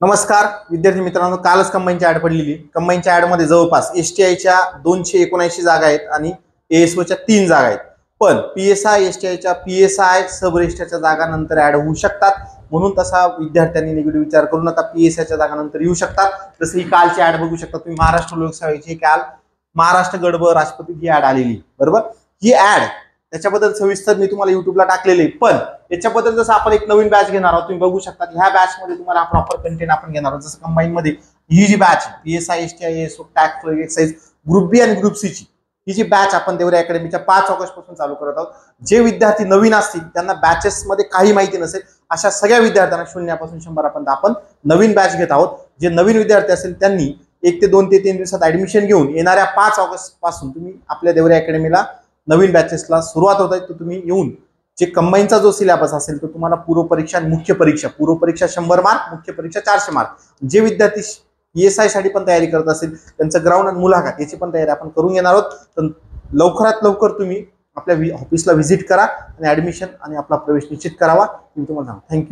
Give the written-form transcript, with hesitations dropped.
नमस्कार विद्यार्थी मित्रांनो, कालच कंबाईनची ऍड पडलेली. कंबाईनच्या ऍड मध्ये जवळपास एसटीआयच्या 279 जागा आहेत आणि एएसओच्या 3 जागा आहेत. पण पीएसआय एसटीआयच्या पीएसआय सब रजिस्टरच्या जागा नंतर ऍड होऊ शकतात. म्हणून तसा विद्यार्थ्यांनी निगेटिव्ह विचार करून आता पीएसआयच्या जागा नंतर येऊ शकतात. जसं ही कालची ऍड बघू शकता तुम्ही, महाराष्ट्र लोकसेवेची काल महाराष्ट्र गडब राष्ट्रपती ही ऍड आलेली. बरोबर, ही ऍड त्याच्याबद्दल सविस्तर मी तुम्हाला युट्यूबला टाकलेले. पण याच्याबद्दल जसं आपण एक नवीन बॅच घेणार आहोत, तुम्ही बघू शकता ह्या बॅच मध्ये तुम्हाला प्रॉपर कंटेंट आपण घेणार आहोत. जसं कंबाईन मध्ये ही जी batch PSI STI SO tax excise group B आणि ग्रुप सी ची ही जी बॅच आपण देवरे अकॅडमीच्या 5 ऑगस्ट पासून चालू करत आहोत. जे विद्यार्थी नवीन असतील, त्यांना बॅचेस मध्ये काही माहिती नसेल, अशा सगळ्या विद्यार्थ्यांना 0 पासून 100 पर्यंत आपण नवीन बॅच घेत आहोत. जे नवीन विद्यार्थी असेल त्यांनी 1 ते 2 ते 3 दिवसात ऍडमिशन घेऊन येणाऱ्या 5 ऑगस्ट पासून तुम्ही आपल्या देवरे अकॅडमीला नवीन बॅचेसला सुरुवात होत आहे. तर तुम्ही येऊन जे कंबाईनचा जो सिलेबस असेल तो तुम्हाला पूर्व परीक्षा आणि मुख्य परीक्षा, पूर्व परीक्षा 100 मार्क, मुख्य परीक्षा 400 मार्क. जे विद्यार्थी पीएसआय साठी पण तयारी करत असेल त्यांचं ग्राउंड आणि मुलाखत याची पण तयारी आपण करून घेणार आहोत. तर लवकरात लवकर तुम्ही आपल्या ऑफिसला व्हिजिट करा आणि ऍडमिशन आणि आपला प्रवेश निश्चित करावा. मी तुम्हाला सांगतो. थँक्यू.